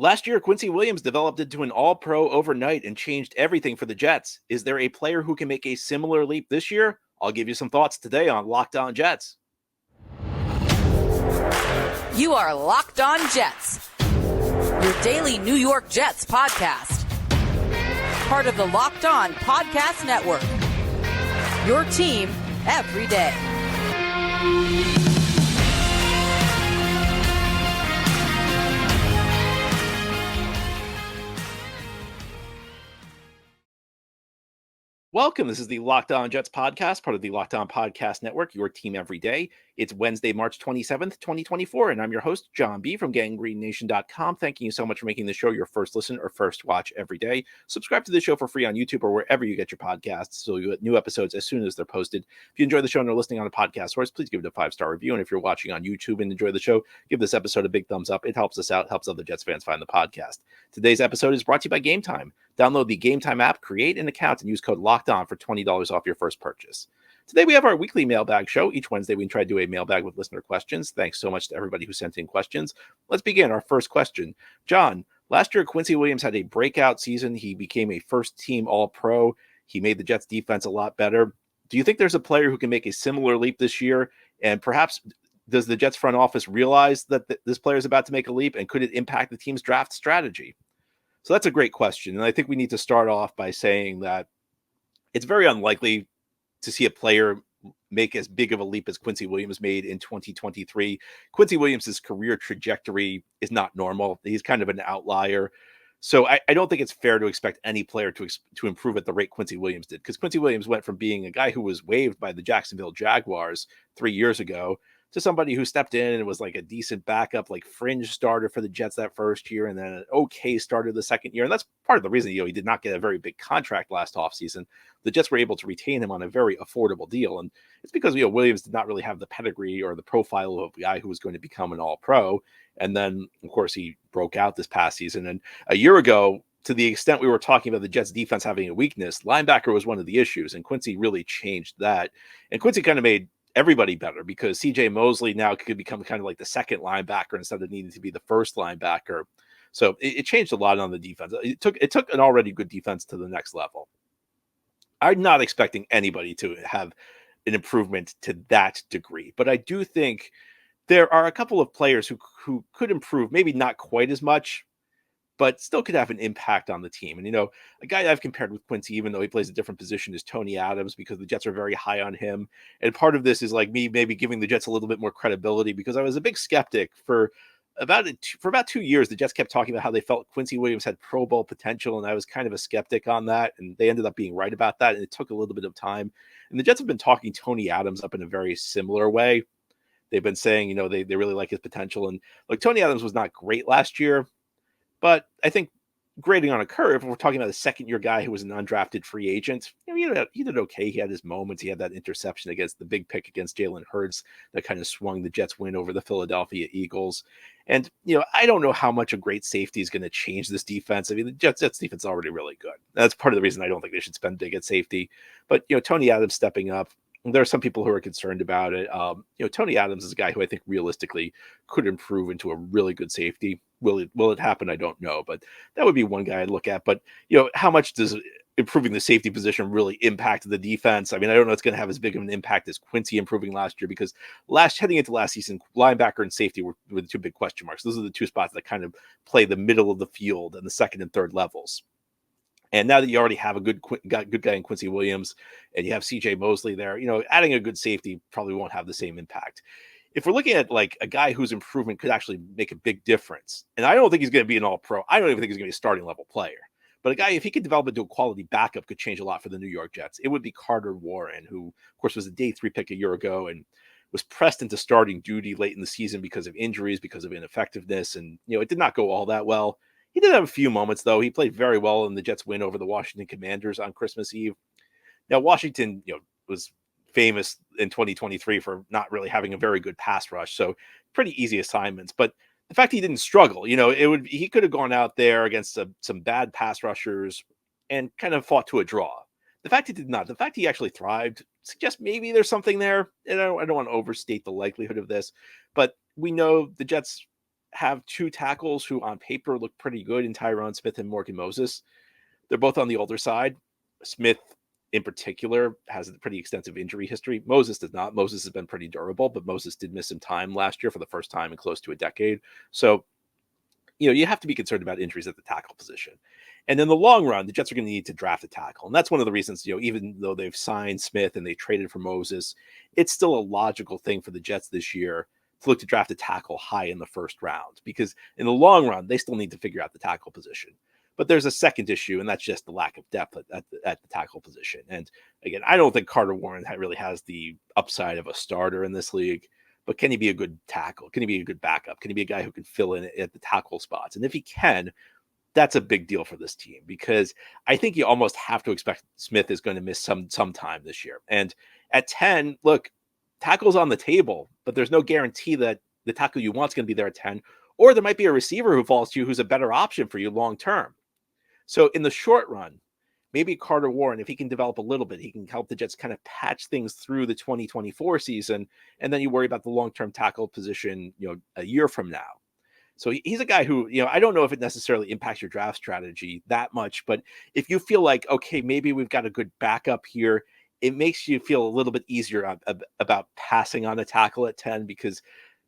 Last year, Quincy Williams developed into an all-pro overnight and changed everything for the Jets. Is there a player who can make a similar leap this year? I'll give you some thoughts today on Locked On Jets. You are Locked On Jets, your daily New York Jets podcast. Part of the Locked On Podcast Network, your team every day. Welcome. This is the Locked On Jets podcast, part of the Locked On Podcast Network, your team every day. It's Wednesday, March 27th, 2024, and I'm your host, John B. from GangGreenNation.com. Thanking you so much for making the show your first listen or first watch every day. Subscribe to the show for free on YouTube or wherever you get your podcasts so you get new episodes as soon as they're posted. If you enjoy the show and are listening on a podcast source, please give it a 5-star review. And if you're watching on YouTube and enjoy the show, give this episode a big thumbs up. It helps us out, helps other Jets fans find the podcast. Today's episode is brought to you by Gametime. Download the Gametime app, create an account, and use code LOCKEDON for $20 off your first purchase. Today we have our weekly mailbag show. Each Wednesday we try to do a mailbag with listener questions. Thanks so much to everybody who sent in questions. Let's begin. Our first question. John, last year Quincy Williams had a breakout season. He became a first-team All-Pro. He made the Jets defense a lot better. Do you think there's a player who can make a similar leap this year? And perhaps does the Jets front office realize that this player is about to make a leap, and could it impact the team's draft strategy? So that's a great question. And I think we need to start off by saying that it's very unlikely to see a player make as big of a leap as Quincy Williams made in 2023. Quincy Williams' career trajectory is not normal. He's kind of an outlier. So I don't think it's fair to expect any player to improve at the rate Quincy Williams did, because Quincy Williams went from being a guy who was waived by the Jacksonville Jaguars 3 years ago to somebody who stepped in and was like a decent backup, like fringe starter for the Jets that first year, and then an okay starter the second year. And that's part of the reason, he did not get a very big contract last offseason. The Jets were able to retain him on a very affordable deal. And it's because, Williams did not really have the pedigree or the profile of a guy who was going to become an all-pro. And then, of course, he broke out this past season. And a year ago, to the extent we were talking about the Jets defense having a weakness, linebacker was one of the issues. And Quincy really changed that. And Quincy kind of made everybody better, because CJ Mosley now could become kind of like the second linebacker instead of needing to be the first linebacker. So it changed a lot on the defense. It took an already good defense to the next level. I'm not expecting anybody to have an improvement to that degree, but I do think there are a couple of players who could improve, maybe not quite as much, but still could have an impact on the team. And, a guy I've compared with Quincy, even though he plays a different position, is Tony Adams, because the Jets are very high on him. And part of this is like me maybe giving the Jets a little bit more credibility, because I was a big skeptic for about 2 years. The Jets kept talking about how they felt Quincy Williams had Pro Bowl potential, and I was kind of a skeptic on that. And they ended up being right about that, and it took a little bit of time. And the Jets have been talking Tony Adams up in a very similar way. They've been saying, they really like his potential. And like, Tony Adams was not great last year, but I think grading on a curve, we're talking about a second-year guy who was an undrafted free agent. He did okay. He had his moments. He had that interception against the big pick against Jalen Hurts that kind of swung the Jets' win over the Philadelphia Eagles. And, I don't know how much a great safety is going to change this defense. I mean, the Jets defense is already really good. That's part of the reason I don't think they should spend big at safety. But, Tony Adams stepping up, there are some people who are concerned about it. Tony Adams is a guy who I think realistically could improve into a really good safety. Will it happen? I don't know, but that would be one guy I'd look at. But, how much does improving the safety position really impact the defense? I mean, I don't know it's going to have as big of an impact as Quincy improving last year, because heading into last season, linebacker and safety were the two big question marks. Those are the two spots that kind of play the middle of the field and the second and third levels. And now that you already have a good guy in Quincy Williams, and you have CJ Mosley there, adding a good safety probably won't have the same impact. If we're looking at like a guy whose improvement could actually make a big difference, and I don't think he's going to be an all-pro. I don't even think he's going to be a starting level player. But a guy, if he could develop into a quality backup, could change a lot for the New York Jets. It would be Carter Warren, who, of course, was a day 3 pick a year ago and was pressed into starting duty late in the season because of injuries, because of ineffectiveness. And, it did not go all that well. He did have a few moments, though. He played very well in the Jets' win over the Washington Commanders on Christmas Eve. Now, Washington, was famous in 2023 for not really having a very good pass rush, so pretty easy assignments. But the fact he didn't struggle, he could have gone out there against some bad pass rushers and kind of fought to a draw. The fact he did not, the fact he actually thrived suggests maybe there's something there. And I don't want to overstate the likelihood of this, but we know the Jets have two tackles who on paper look pretty good in Tyron Smith and Morgan Moses. They're both on the older side. Smith, in particular, has a pretty extensive injury history. Moses does not. Moses has been pretty durable, but Moses did miss some time last year for the first time in close to a decade. So, you have to be concerned about injuries at the tackle position. And in the long run, the Jets are going to need to draft a tackle. And that's one of the reasons, even though they've signed Smith and they traded for Moses, it's still a logical thing for the Jets this year to look to draft a tackle high in the first round, because in the long run, they still need to figure out the tackle position. But there's a second issue, and that's just the lack of depth at the tackle position. And again, I don't think Carter Warren really has the upside of a starter in this league, but can he be a good tackle? Can he be a good backup? Can he be a guy who can fill in at the tackle spots? And if he can, that's a big deal for this team, because I think you almost have to expect Smith is going to miss some time this year. And at 10, look, tackle's on the table, but there's no guarantee that the tackle you want is going to be there at 10, or there might be a receiver who falls to you who's a better option for you long term. So in the short run, maybe Carter Warren, if he can develop a little bit, he can help the Jets kind of patch things through the 2024 season, and then you worry about the long-term tackle position, a year from now. So he's a guy who, I don't know if it necessarily impacts your draft strategy that much, but if you feel like, okay, maybe we've got a good backup here, it makes you feel a little bit easier about passing on a tackle at 10, because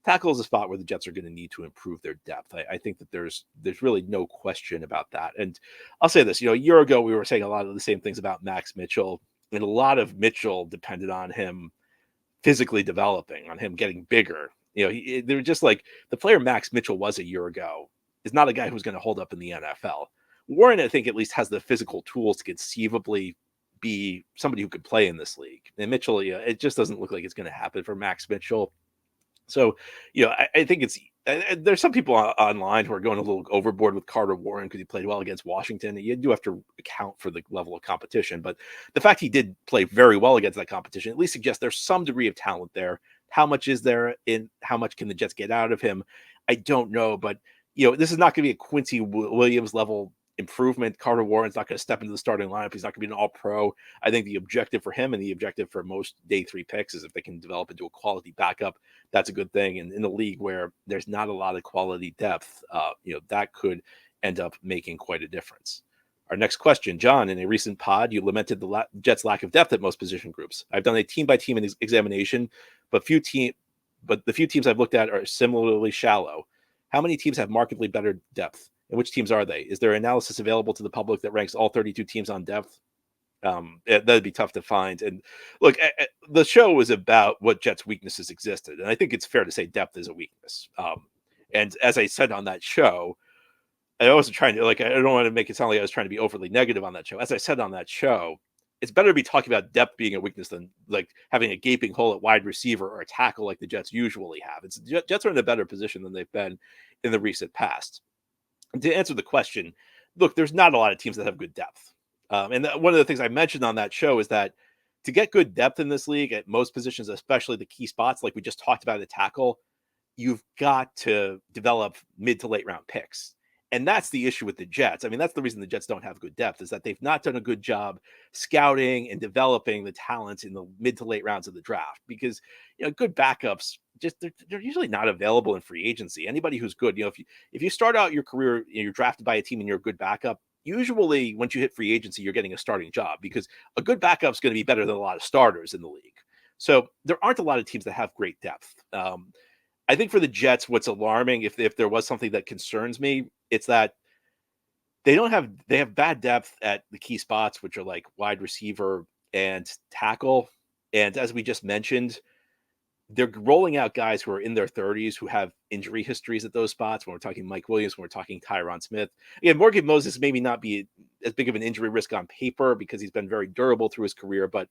tackle is a spot where the Jets are going to need to improve their depth. I think that there's really no question about that. And I'll say this, a year ago, we were saying a lot of the same things about Max Mitchell, and a lot of Mitchell depended on him physically developing, on him getting bigger. They were just like, the player Max Mitchell was a year ago is not a guy who's going to hold up in the NFL. Warren, I think, at least has the physical tools to conceivably be somebody who could play in this league. And Mitchell, it just doesn't look like it's going to happen for Max Mitchell. So, I think there's some people online who are going a little overboard with Carter Warren because he played well against Washington. You do have to account for the level of competition, but the fact he did play very well against that competition at least suggests there's some degree of talent there. How much is there, in how much can the Jets get out of him? I don't know, but this is not going to be a Quincy Williams level improvement. Carter Warren's not going to step into the starting lineup. He's not going to be an all-pro. I think the objective for him and the objective for most day 3 picks is if they can develop into a quality backup, that's a good thing. And in a league where there's not a lot of quality depth, that could end up making quite a difference. Our next question, John, in a recent pod, you lamented the Jets' lack of depth at most position groups. I've done a team-by-team examination, but the few teams I've looked at are similarly shallow. How many teams have markedly better depth? And which teams are they? Is there analysis available to the public that ranks all 32 teams on depth? That'd be tough to find. And look, the show is about what Jets' weaknesses existed. And I think it's fair to say depth is a weakness. And as I said on that show, I wasn't trying to, I don't want to make it sound like I was trying to be overly negative on that show. As I said on that show, it's better to be talking about depth being a weakness than having a gaping hole at wide receiver or a tackle like the Jets usually have. Jets are in a better position than they've been in the recent past. To answer the question, look, there's not a lot of teams that have good depth. And one of the things I mentioned on that show is that to get good depth in this league at most positions, especially the key spots, like we just talked about at tackle, you've got to develop mid to late round picks. And that's the issue with the Jets. I mean, that's the reason the Jets don't have good depth, is that they've not done a good job scouting and developing the talent in the mid to late rounds of the draft, because, good backups, they're usually not available in free agency. Anybody who's good, if you start out your career, you're drafted by a team and you're a good backup, usually once you hit free agency, you're getting a starting job, because a good backup is going to be better than a lot of starters in the league. So there aren't a lot of teams that have great depth. I think for the Jets, what's alarming, if there was something that concerns me, it's that they have bad depth at the key spots, which are like wide receiver and tackle. And as we just mentioned, they're rolling out guys who are in their 30s who have injury histories at those spots. When we're talking Mike Williams, when we're talking Tyron Smith, again, Morgan Moses maybe not be as big of an injury risk on paper because he's been very durable through his career, but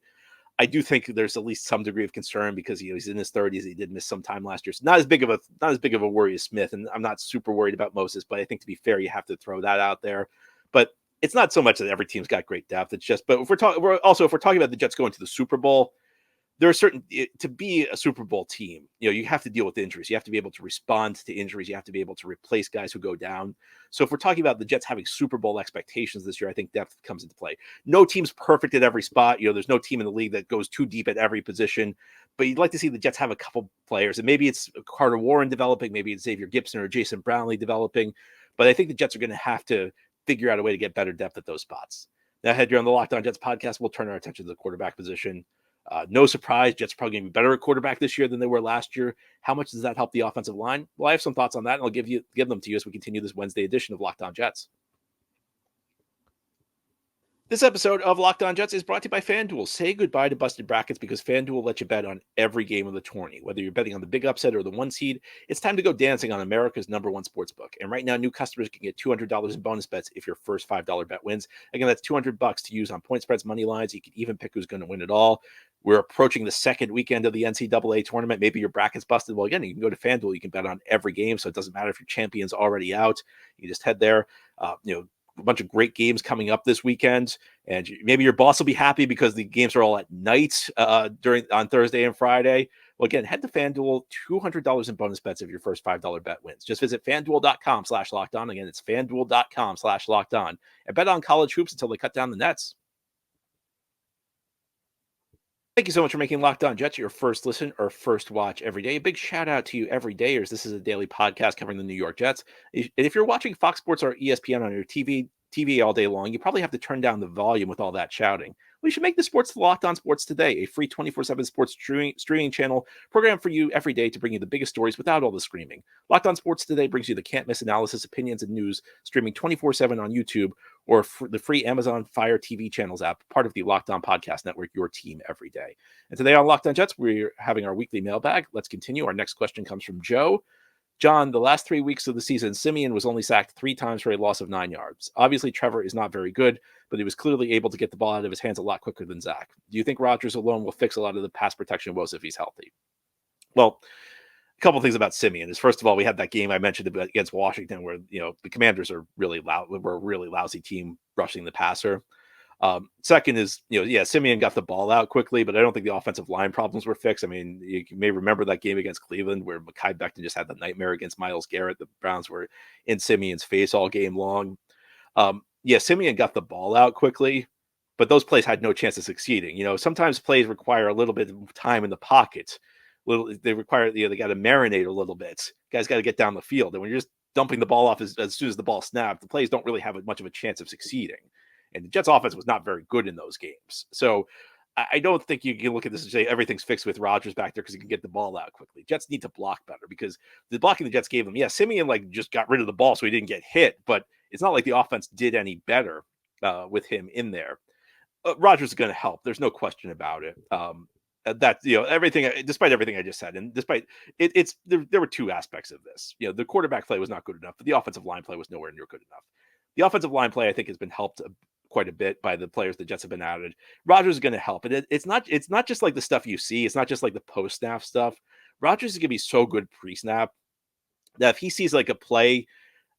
I do think there's at least some degree of concern because he's in his 30s. He did miss some time last year. So not as big of a worry as Smith. And I'm not super worried about Moses, but I think to be fair, you have to throw that out there. But it's not so much that every team's got great depth. It's just, but if we're talking about the Jets going to the Super Bowl, there are certain, to be a Super Bowl team, you have to deal with injuries. You have to be able to respond to injuries. You have to be able to replace guys who go down. So if we're talking about the Jets having Super Bowl expectations this year, I think depth comes into play. No team's perfect at every spot. There's no team in the league that goes too deep at every position, but you'd like to see the Jets have a couple players, and maybe it's Carter Warren developing, maybe it's Xavier Gibson or Jason Brownlee developing, but I think the Jets are going to have to figure out a way to get better depth at those spots. Now, ahead here on the Locked On Jets podcast, we'll turn our attention to the quarterback position. No surprise, Jets are probably going to be better at quarterback this year than they were last year. How much does that help the offensive line? Well, I have some thoughts on that, and I'll give them to you as we continue this Wednesday edition of Locked On Jets. This episode of Locked On Jets is brought to you by FanDuel. Say goodbye to busted brackets because FanDuel lets you bet on every game of the tourney. Whether you're betting on the big upset or the one seed, it's time to go dancing on America's #1 sportsbook. And right now, new customers can get $200 in bonus bets if your first $5 bet wins. Again, that's $200 to use on point spreads, money lines. You can even pick who's going to win it all. We're approaching the second weekend of the NCAA tournament. Maybe your bracket's busted. Well, again, you can go to FanDuel. You can bet on every game, so it doesn't matter if your champion's already out. You just head there. A bunch of great games coming up this weekend, and maybe your boss will be happy because the games are all at night on Thursday and Friday. Well, again, head to FanDuel, $200 in bonus bets if your first $5 bet wins. Just visit FanDuel.com/lockedon. Again, it's FanDuel.com/lockedon, and bet on college hoops until they cut down the nets. Thank you so much for making Locked On Jets your first listen or first watch every day. A big shout out to you everydayers. This is a daily podcast covering the New York Jets. And if you're watching Fox Sports or ESPN on your TV all day long, you probably have to turn down the volume with all that shouting. We should make the sports Locked On Sports Today, a free 24/7 sports streaming channel program for you every day to bring you the biggest stories without all the screaming. Locked On Sports Today brings you the can't-miss analysis, opinions, and news, streaming 24/7 on YouTube or the free Amazon Fire TV channels app, part of the Locked On Podcast Network, your team every day. And today on Locked On Jets, we're having our weekly mailbag. Let's continue. Our next question comes from Joe. John, the last 3 weeks of the season, Simeon was only sacked 3 times for a loss of 9 yards. Obviously, Trevor is not very good, but he was clearly able to get the ball out of his hands a lot quicker than Zach. Do you think Rodgers alone will fix a lot of the pass protection woes if he's healthy? Well, a couple of things about Simeon is, first of all, we had that game I mentioned against Washington where, the Commanders are really loud. We're a really lousy team rushing the passer. Second is, Simeon got the ball out quickly, but I don't think the offensive line problems were fixed. I mean, you may remember that game against Cleveland where Mekhi Becton just had the nightmare against Myles Garrett. The Browns were in Simeon's face all game long. Simeon got the ball out quickly, but those plays had no chance of succeeding. Sometimes plays require a little bit of time in the pocket. They require, they got to marinate a little bit. Guys got to get down the field. And when you're just dumping the ball off as soon as the ball snapped, the plays don't really have much of a chance of succeeding. And the Jets offense was not very good in those games. So I don't think you can look at this and say everything's fixed with Rodgers back there because he can get the ball out quickly. Jets need to block better because the blocking the Jets gave them, Simeon just got rid of the ball so he didn't get hit, but it's not like the offense did any better with him in there. Rodgers is going to help. There's no question about it. Everything, despite everything I just said, and despite there were 2 aspects of this. The quarterback play was not good enough, but the offensive line play was nowhere near good enough. The offensive line play, I think, has been helped quite a bit by the players the Jets have been added. Rodgers is going to help. And it's not just like the stuff you see. It's not just like the post-snap stuff. Rodgers is going to be so good pre-snap that if he sees like a play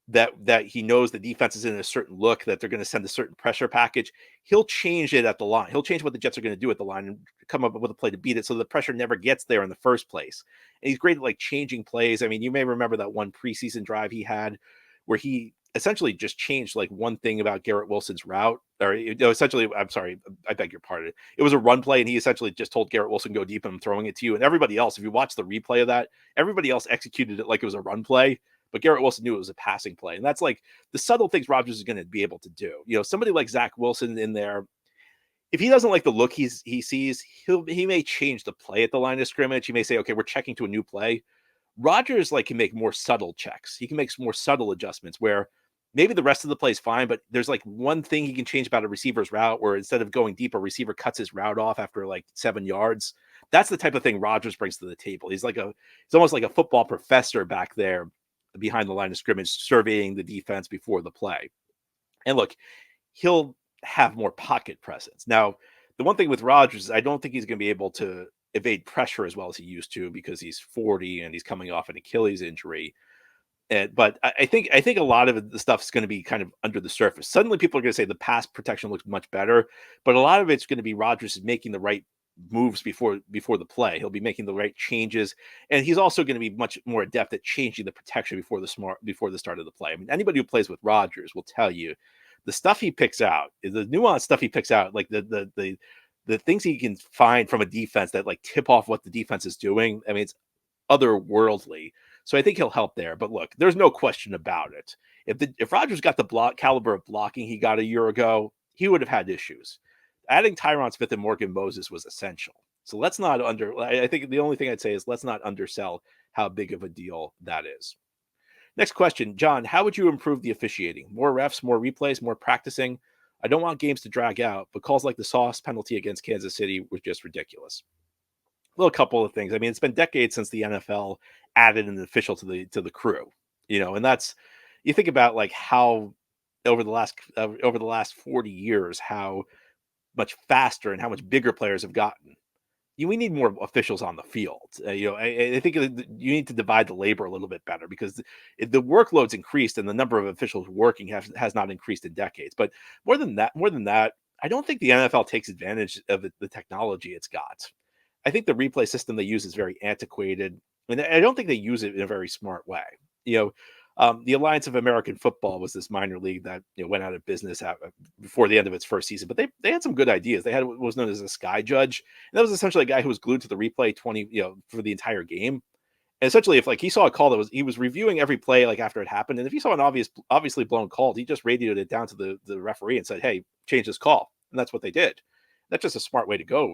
that he knows the defense is in a certain look, that they're going to send a certain pressure package, he'll change it at the line. He'll change what the Jets are going to do at the line and come up with a play to beat it so the pressure never gets there in the first place. And he's great at changing plays. I mean, you may remember that one preseason drive he had where he essentially just changed one thing about Garrett Wilson's route, or essentially, I'm sorry, I beg your pardon. It was a run play, and he essentially just told Garrett Wilson, go deep, and I'm throwing it to you. And everybody else, if you watch the replay of that, everybody else executed it like it was a run play, but Garrett Wilson knew it was a passing play. And that's the subtle things Rodgers is going to be able to do. Somebody like Zach Wilson in there, if he doesn't like the look he sees, he may change the play at the line of scrimmage. He may say, okay, we're checking to a new play. Rodgers can make more subtle checks. He can make more subtle adjustments where maybe the rest of the play is fine, but there's one thing he can change about a receiver's route where instead of going deep, a receiver cuts his route off after 7 yards. That's the type of thing Rodgers brings to the table. He's almost like a football professor back there behind the line of scrimmage, surveying the defense before the play. And look, he'll have more pocket presence. Now, the one thing with Rodgers is I don't think he's going to be able to evade pressure as well as he used to because he's 40 and he's coming off an Achilles injury. But I think a lot of the stuff is going to be kind of under the surface. Suddenly people are going to say the pass protection looks much better, but a lot of it's going to be Rodgers making the right moves before the play. He'll be making the right changes, and he's also going to be much more adept at changing the protection before the start of the play. I mean, anybody who plays with Rodgers will tell you the stuff he picks out, the nuanced stuff he picks out, like the things he can find from a defense that like tip off what the defense is doing. I mean, it's otherworldly. So I think he'll help there. But look, there's no question about it. If Rodgers got the caliber of blocking he got a year ago, he would have had issues. Adding Tyron Smith and Morgan Moses was essential. So let's not I think the only thing I'd say is let's not undersell how big of a deal that is. Next question, John, how would you improve the officiating? More refs, more replays, more practicing? I don't want games to drag out, but calls like the Sauce penalty against Kansas City was just ridiculous. Well, a couple of things. I mean, it's been decades since the NFL added an official to the crew, and that's, you think about like how over the last 40 years, how much faster and how much bigger players have gotten. We need more officials on the field. I think you need to divide the labor a little bit better because the workload's increased and the number of officials working has not increased in decades. But more than that, I don't think the NFL takes advantage of the technology it's got. I think the replay system they use is very antiquated, and I don't think they use it in a very smart way. The Alliance of American Football was this minor league that went out of business before the end of its first season, but they had some good ideas. They had what was known as a sky judge, and that was essentially a guy who was glued to the replay for the entire game. And essentially, if like he saw a call he was reviewing every play like after it happened, and if he saw an obviously blown call, he just radioed it down to the referee and said, "Hey, change this call," and that's what they did. That's just a smart way to go.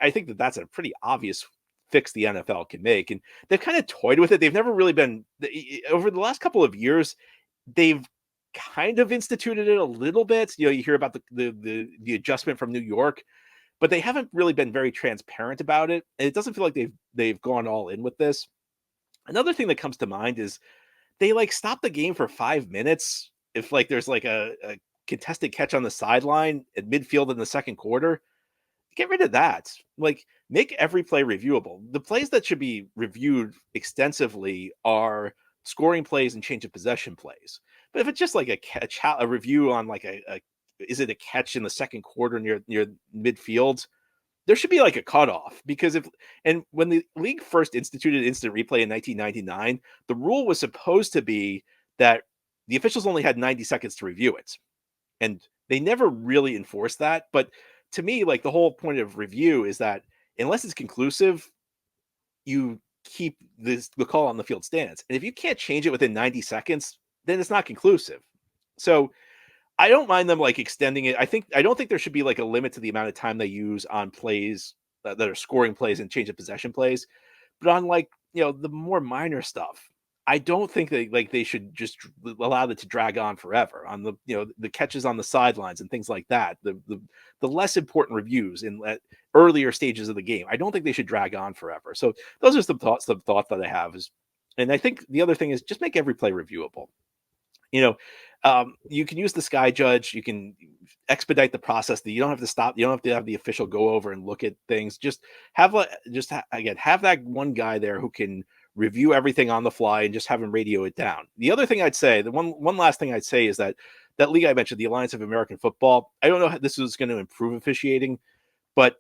I think that's a pretty obvious fix the NFL can make, and they've kind of toyed with it. They've never really been over the last couple of years. They've kind of instituted it a little bit. You hear about the adjustment from New York, but they haven't really been very transparent about it. And it doesn't feel like they've gone all in with this. Another thing that comes to mind is they like stop the game for 5 minutes if like there's like a contested catch on the sideline at midfield in the second quarter. Get rid of that. Like, make every play reviewable. The plays that should be reviewed extensively are scoring plays and change of possession plays. But if it's just like a review on like is it a catch in the second quarter near midfield, there should be like a cutoff, because when the league first instituted instant replay in 1999, the rule was supposed to be that the officials only had 90 seconds to review it. And they never really enforced that. But to me, like, the whole point of review is that unless it's conclusive, you keep the call on the field stands. And if you can't change it within 90 seconds, then it's not conclusive. So I don't mind them like extending it. I don't think there should be like a limit to the amount of time they use on plays that are scoring plays and change of possession plays. But on like, the more minor stuff, I don't think they should just allow it to drag on forever on the catches on the sidelines and things like that. The less important reviews in earlier stages of the game, I don't think they should drag on forever. So those are some thoughts that I have and I think the other thing is just make every play reviewable. You can use the sky judge. You can expedite the process. That you don't have to stop. You don't have to have the official go over and look at things. Just have that one guy there who can review everything on the fly and just have him radio it down. The other thing I'd say, the one last thing I'd say is that league I mentioned, the Alliance of American Football, I don't know how this is going to improve officiating, but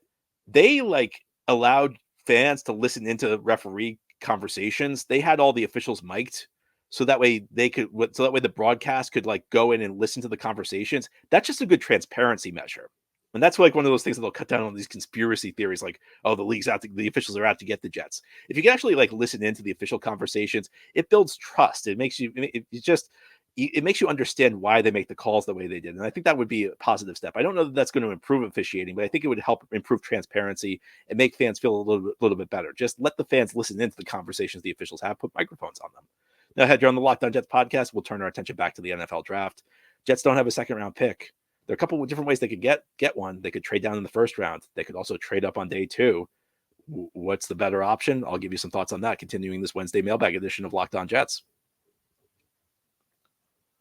they like allowed fans to listen into referee conversations. They had all the officials mic'd. So that way the broadcast could like go in and listen to the conversations. That's just a good transparency measure. And that's like one of those things that they'll cut down on these conspiracy theories, like, oh, the officials are out to get the Jets. If you can actually like listen into the official conversations, it builds trust. It makes you understand why they make the calls the way they did. And I think that would be a positive step. I don't know that that's going to improve officiating, but I think it would help improve transparency and make fans feel a little bit better. Just let the fans listen into the conversations the officials have, put microphones on them. Now, ahead here on the Locked On Jets podcast, we'll turn our attention back to the NFL draft. Jets don't have a second round pick. There are a couple of different ways they could get one. They could trade down in the first round. They could also trade up on day 2. What's the better option? I'll give you some thoughts on that, continuing this Wednesday mailbag edition of Locked On Jets.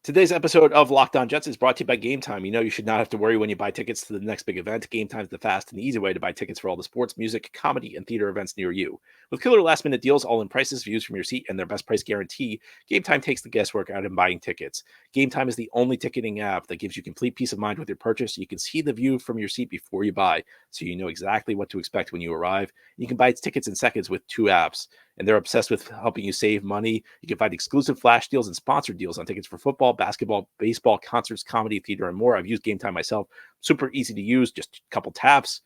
Today's episode of Locked On Jets is brought to you by Gametime. You know you should not have to worry when you buy tickets to the next big event. Gametime is the fast and easy way to buy tickets for all the sports, music, comedy, and theater events near you. With killer last-minute deals, all-in prices, views from your seat, and their best price guarantee, Gametime takes the guesswork out of buying tickets. Gametime is the only ticketing app that gives you complete peace of mind with your purchase. You can see the view from your seat before you buy, so you know exactly what to expect when you arrive. You can buy tickets in seconds with 2 apps, and they're obsessed with helping you save money. You can find exclusive flash deals and sponsored deals on tickets for football, basketball, baseball, concerts, comedy, theater, and more. I've used Gametime myself. Super easy to use, just a couple taps.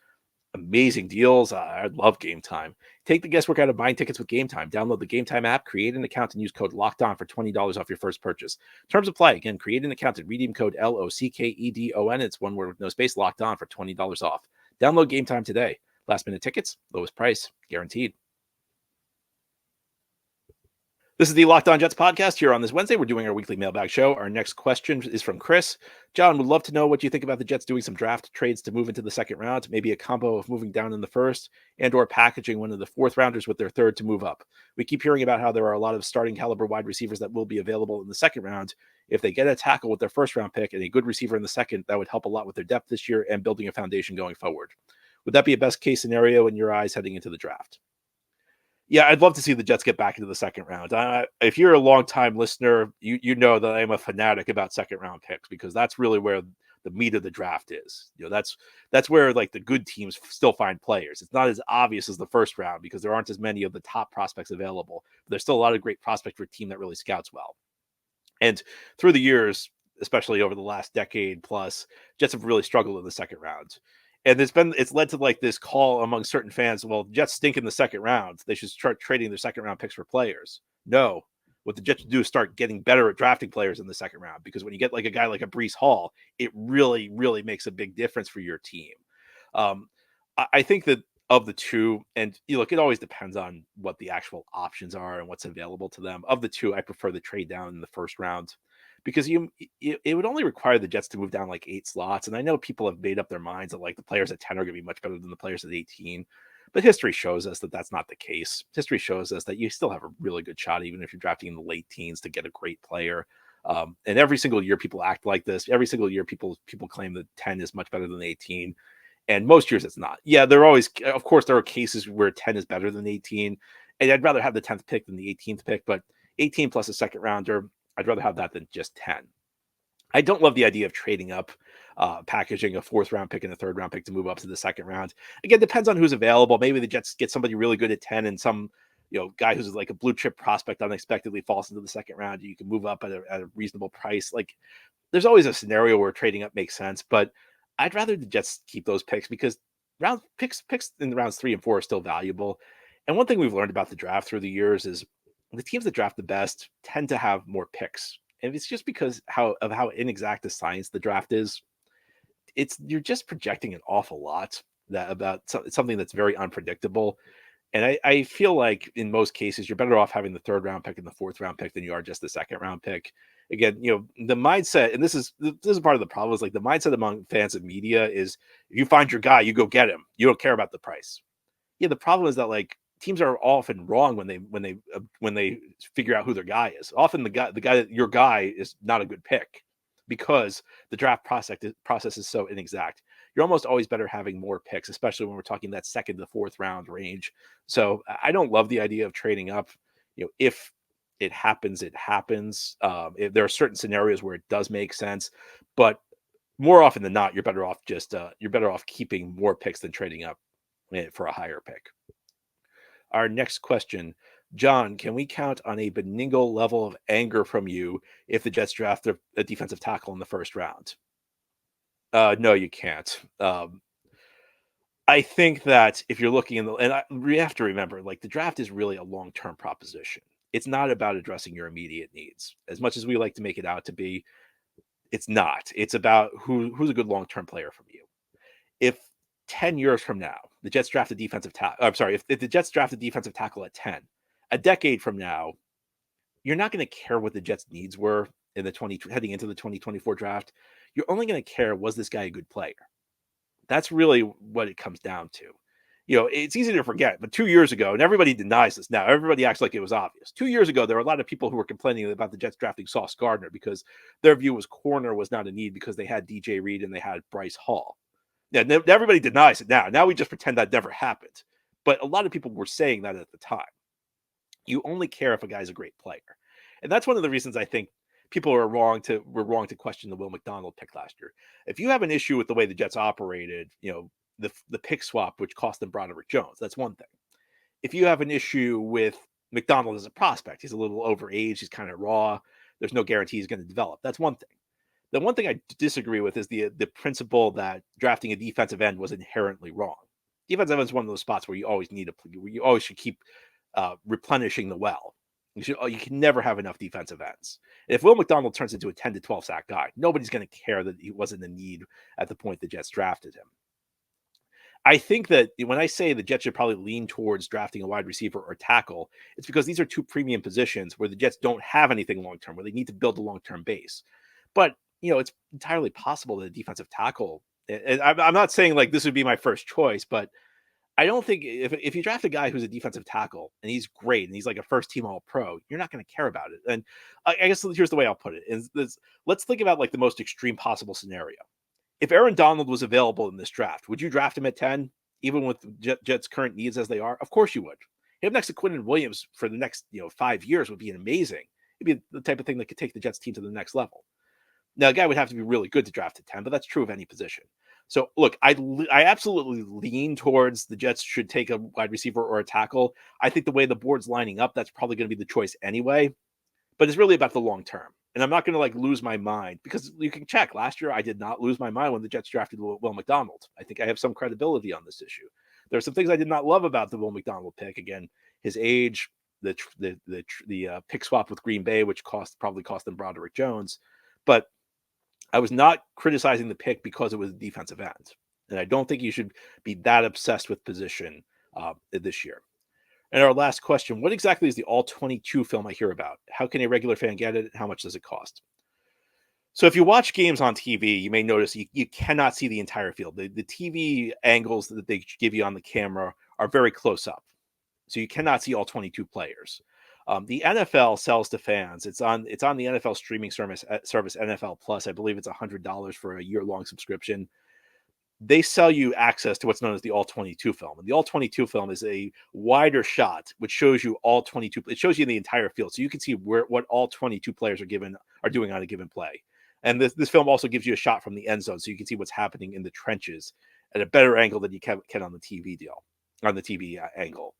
Amazing deals. I love Gametime. Take the guesswork out of buying tickets with Gametime. Download the Gametime app, create an account, and use code LOCKEDON for $20 off your first purchase. Terms apply. Again, create an account and redeem code LOCKEDON. It's one word with no space, locked on for $20 off. Download Gametime today. Last minute tickets, lowest price, guaranteed. This is the Locked On Jets podcast here on this Wednesday. We're doing our weekly mailbag show. Our next question is from Chris. John, would love to know what you think about the Jets doing some draft trades to move into the second round, maybe a combo of moving down in the first and or packaging one of the fourth rounders with their third to move up. We keep hearing about how there are a lot of starting caliber wide receivers that will be available in the second round. If they get a tackle with their first round pick and a good receiver in the second, that would help a lot with their depth this year and building a foundation going forward. Would that be a best case scenario in your eyes heading into the draft? Yeah, I'd love to see the Jets get back into the second round. If you're a longtime listener, you know that I'm a fanatic about second round picks because that's really where the meat of the draft is. You know, that's where like the good teams still find players. It's not as obvious as the first round because there aren't as many of the top prospects available. But there's still a lot of great prospects for a team that really scouts well. And through the years, especially over the last decade plus, Jets have really struggled in the second round. And it's led to like this call among certain fans. Well, Jets stink in the second round. They should start trading their second round picks for players. No, what the Jets do is start getting better at drafting players in the second round, because when you get like a guy like a Breece Hall, it really, really makes a big difference for your team. I think that of the two, and look, it always depends on what the actual options are and what's available to them. Of the two, I prefer the trade down in the first round, because it would only require the Jets to move down like 8 slots. And I know people have made up their minds that like the players at 10 are going to be much better than the players at 18. But history shows us that that's not the case. History shows us that you still have a really good shot, even if you're drafting in the late teens, to get a great player. And every single year people act like this. Every single year people claim that 10 is much better than 18. And most years it's not. Yeah, of course, there are cases where 10 is better than 18. And I'd rather have the 10th pick than the 18th pick. But 18 plus a second rounder, I'd rather have that than just 10. I don't love the idea of trading up, packaging a fourth round pick and a third round pick to move up to the second round. Again, depends on who's available. Maybe the Jets get somebody really good at 10 and some guy who's like a blue chip prospect unexpectedly falls into the second round. You can move up at a reasonable price. Like there's always a scenario where trading up makes sense, but I'd rather the Jets keep those picks because picks in the rounds 3 and 4 are still valuable. And one thing we've learned about the draft through the years is the teams that draft the best tend to have more picks. And it's just because how inexact a science the draft is. You're just projecting an awful lot about something that's very unpredictable. And I feel like in most cases, you're better off having the third round pick and the fourth round pick than you are just the second round pick. Again, the mindset, and this is part of the problem, is like the mindset among fans and media is if you find your guy, you go get him. You don't care about the price. Yeah, the problem is that like teams are often wrong when they figure out who their guy is. Often your guy is not a good pick because the draft process is so inexact. You're almost always better having more picks, especially when we're talking that second to fourth round range. So I don't love the idea of trading up. If it happens, it happens. There are certain scenarios where it does make sense, but more often than not, you're better off keeping more picks than trading up for a higher pick. Our next question, John, can we count on a Benigno level of anger from you if the Jets draft a defensive tackle in the first round? No, you can't. I think that if you're looking we have to remember, like the draft is really a long-term proposition. It's not about addressing your immediate needs. As much as we like to make it out to be, it's not. It's about who's a good long-term player from you. If 10 years from now, the Jets draft a defensive tackle. I'm sorry, if the Jets draft a defensive tackle at 10, a decade from now, you're not going to care what the Jets' needs were heading into the 2024 draft. You're only going to care, was this guy a good player? That's really what it comes down to. it's easy to forget, but 2 years ago, and everybody denies this now, everybody acts like it was obvious. 2 years ago, there were a lot of people who were complaining about the Jets drafting Sauce Gardner because their view was corner was not a need because they had DJ Reed and they had Bryce Hall. Yeah, everybody denies it now. Now we just pretend that never happened. But a lot of people were saying that at the time. You only care if a guy's a great player. And that's one of the reasons I think people were wrong to question the Will McDonald pick last year. If you have an issue with the way the Jets operated, the pick swap, which cost them Broderick Jones, that's one thing. If you have an issue with McDonald as a prospect, he's a little overage, he's kind of raw, there's no guarantee he's going to develop. That's one thing. The one thing I disagree with is the principle that drafting a defensive end was inherently wrong. Defensive end is one of those spots where you always should keep replenishing the well. You can never have enough defensive ends. If Will McDonald turns into a 10 to 12 sack guy, nobody's going to care that he wasn't in need at the point the Jets drafted him. I think that when I say the Jets should probably lean towards drafting a wide receiver or tackle, it's because these are two premium positions where the Jets don't have anything long-term, where they need to build a long-term base. But, it's entirely possible that a defensive tackle, and I'm not saying like this would be my first choice, but I don't think if you draft a guy who's a defensive tackle and he's great and he's like a first-team All-Pro, you're not going to care about it. And I guess here's the way I'll put it: let's think about like the most extreme possible scenario. If Aaron Donald was available in this draft, would you draft him at 10, even with Jets' current needs as they are? Of course you would. Him next to Quincy Williams for the next 5 years would be amazing. It'd be the type of thing that could take the Jets team to the next level. Now, a guy would have to be really good to draft at 10, but that's true of any position. So, look, I absolutely lean towards the Jets should take a wide receiver or a tackle. I think the way the board's lining up, that's probably going to be the choice anyway. But it's really about the long term. And I'm not going to lose my mind, because you can check. Last year, I did not lose my mind when the Jets drafted Will McDonald. I think I have some credibility on this issue. There are some things I did not love about the Will McDonald pick. Again, his age, the pick swap with Green Bay, which probably cost them Broderick Jones. But I was not criticizing the pick because it was a defensive end. And I don't think you should be that obsessed with position this year. And our last question: what exactly is the All-22 film I hear about? How can a regular fan get it? How much does it cost? So if you watch games on TV, you may notice you cannot see the entire field. The TV angles that they give you on the camera are very close up. So you cannot see all 22 players. The NFL sells to fans. It's on the NFL streaming service NFL Plus. I believe it's $100 for a year-long subscription. They sell you access to what's known as the All-22 film. And the All-22 film is a wider shot, which shows you all 22. It shows you the entire field, so you can see what all 22 players are doing on a given play. And this film also gives you a shot from the end zone, so you can see what's happening in the trenches at a better angle than you can on the TV angle.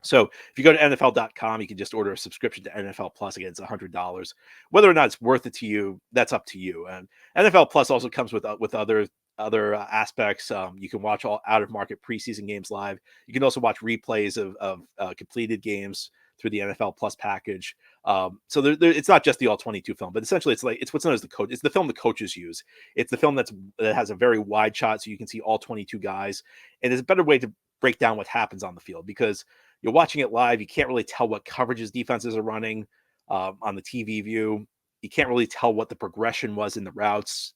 So if you go to NFL.com, you can just order a subscription to NFL Plus. Again, it's $100. Whether or not it's worth it to you, that's up to you. And NFL Plus also comes with other aspects. You can watch all out-of-market preseason games live. You can also watch replays of completed games through the NFL Plus package. So it's not just the All-22 film, but essentially it's what's known as it's the film the coaches use. It's the film that has a very wide shot, so you can see all 22 guys. And it's a better way to break down what happens on the field, because you're watching it live. You can't really tell what coverages defenses are running on the TV view. You can't really tell what the progression was in the routes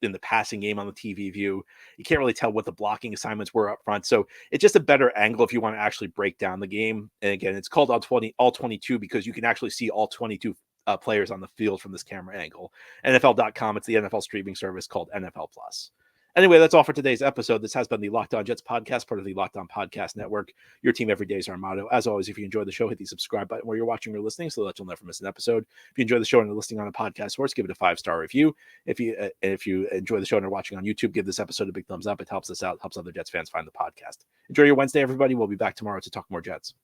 in the passing game on the TV view. You can't really tell what the blocking assignments were up front. So it's just a better angle if you want to actually break down the game. And again, it's called all 22 because you can actually see all 22 players on the field from this camera angle. NFL.com, it's the NFL streaming service called NFL Plus. Anyway, that's all for today's episode. This has been the Locked On Jets podcast, part of the Locked On Podcast Network. Your team every day is our motto. As always, if you enjoy the show, hit the subscribe button where you're watching or listening so that you'll never miss an episode. If you enjoy the show and are listening on a podcast source, give it a 5-star review. If you enjoy the show and are watching on YouTube, give this episode a big thumbs up. It helps us out, helps other Jets fans find the podcast. Enjoy your Wednesday, everybody. We'll be back tomorrow to talk more Jets.